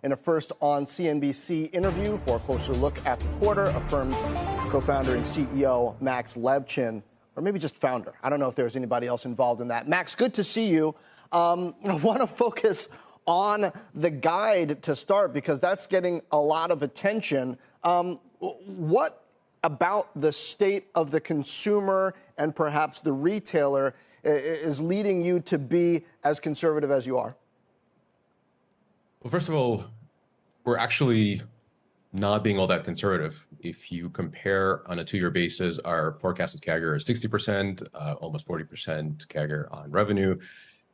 in a first on CNBC interview for a closer look at the quarter. Affirmed co-founder and CEO Max Levchin, or maybe just founder. I don't know if there's anybody else involved in that. Max, good to see you. I want to focus on the guide to start because that's getting a lot of attention. What about the state of the consumer and perhaps the retailer is leading you to be as conservative as you are? Well, first of all, we're actually not being all that conservative. If you compare on a 2-year basis, our forecasted CAGR is 60%, almost 40% CAGR on revenue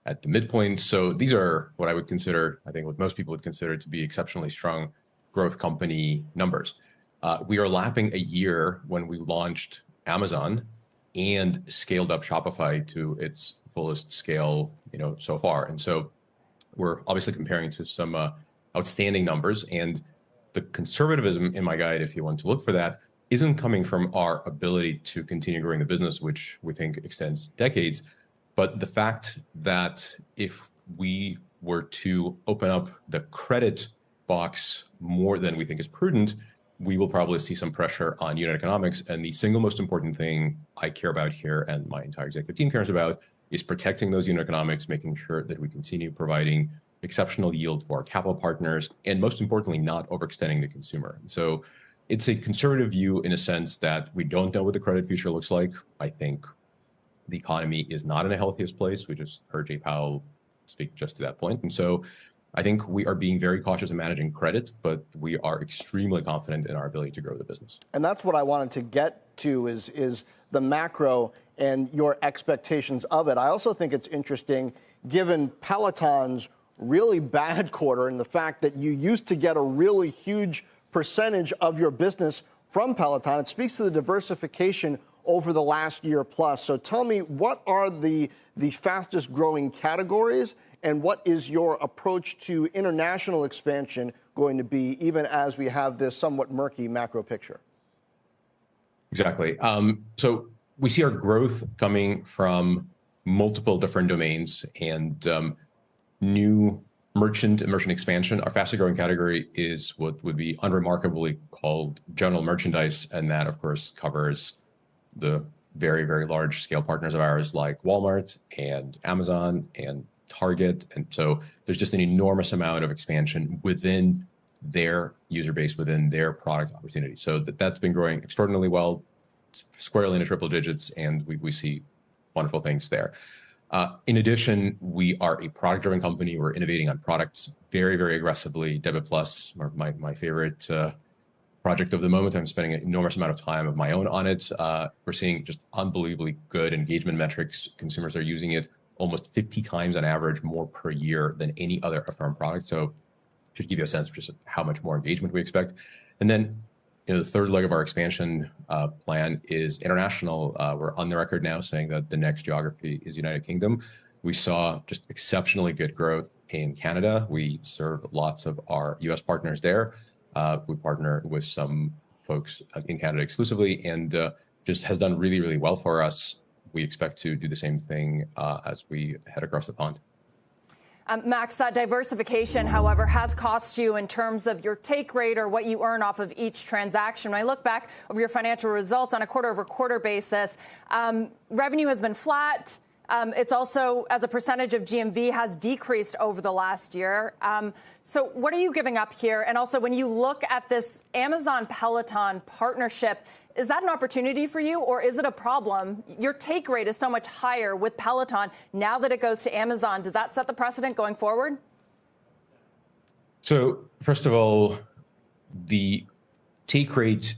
at the midpoint. So these are what I would consider, I think what most people would consider to be exceptionally strong growth company numbers. We are lapping a year when we launched Amazon and scaled up Shopify to its fullest scale, so far. And so we're obviously comparing to some outstanding numbers. And the conservatism in my guide, if you want to look for that, isn't coming from our ability to continue growing the business, which we think extends decades, but the fact that if we were to open up the credit box more than we think is prudent, we will probably see some pressure on unit economics. And the single most important thing I care about here and my entire executive team cares about is protecting those unit economics, making sure that we continue providing exceptional yield for our capital partners, and most importantly, not overextending the consumer. So it's a conservative view in a sense that we don't know what the credit future looks like. I think the economy is not in the healthiest place. We just heard Jay Powell speak just to that point. And so I think we are being very cautious in managing credit, but we are extremely confident in our ability to grow the business. And that's what I wanted to get to is the macro and your expectations of it. I also think it's interesting, given Peloton's really bad quarter and the fact that you used to get a really huge percentage of your business from Peloton. It speaks to the diversification over the last year plus. So tell me, what are the fastest growing categories, and what is your approach to international expansion going to be, even as we have this somewhat murky macro picture? Exactly. So we see our growth coming from multiple different domains and new merchant and merchant expansion. Our fastest growing category is what would be unremarkably called general merchandise. And that, of course, covers the very, very large scale partners of ours like Walmart and Amazon and Target. And so there's just an enormous amount of expansion within their user base, within their product opportunity. So that's been growing extraordinarily well, squarely into triple digits, and we see wonderful things there. In addition, we are a product-driven company. We're innovating on products very, very aggressively. Debit Plus, my favorite project of the moment. I'm spending an enormous amount of time of my own on it. We're seeing just unbelievably good engagement metrics. Consumers are using it almost 50 times on average more per year than any other Affirm product. So should give you a sense for just how much more engagement we expect. And then the third leg of our expansion plan is international. We're on the record now saying that the next geography is United Kingdom. We saw just exceptionally good growth in Canada. We serve lots of our US partners there. We partner with some folks in Canada exclusively, and just has done really, really well for us. We expect to do the same thing as we head across the pond. Max, that diversification, however, has cost you in terms of your take rate or what you earn off of each transaction. When I look back over your financial results on a quarter-over-quarter basis, revenue has been flat. It's also, as a percentage of GMV, has decreased over the last year. So what are you giving up here? And also, when you look at this Amazon-Peloton partnership, is that an opportunity for you, or is it a problem? Your take rate is so much higher with Peloton. Now that it goes to Amazon, does that set the precedent going forward? So first of all, the take rate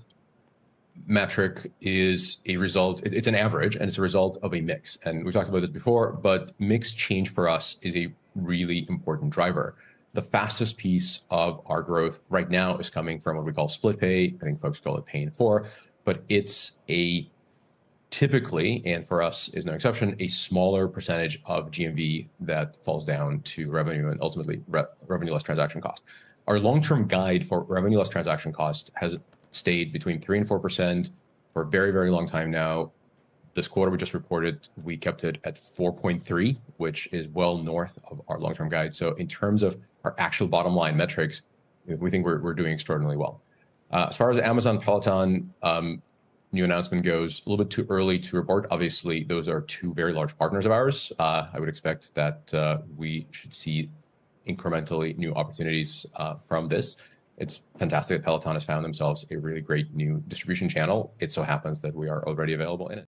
metric is a result, it's an average, and it's a result of a mix. And we talked about this before, but mix change for us is a really important driver. The fastest piece of our growth right now is coming from what we call split pay. I think folks call it pay in 4, but it's a typically, and for us is no exception, a smaller percentage of GMV that falls down to revenue and ultimately revenue less transaction cost. Our long-term guide for revenue less transaction cost has stayed between 3 and 4% for a very, very long time now. This quarter we just reported, we kept it at 4.3, which is well north of our long-term guide. So in terms of our actual bottom line metrics, we think we're doing extraordinarily well. As far as Amazon Peloton new announcement goes, a little bit too early to report. Obviously, those are two very large partners of ours. I would expect that we should see incrementally new opportunities from this. It's fantastic that Peloton has found themselves a really great new distribution channel. It so happens that we are already available in it.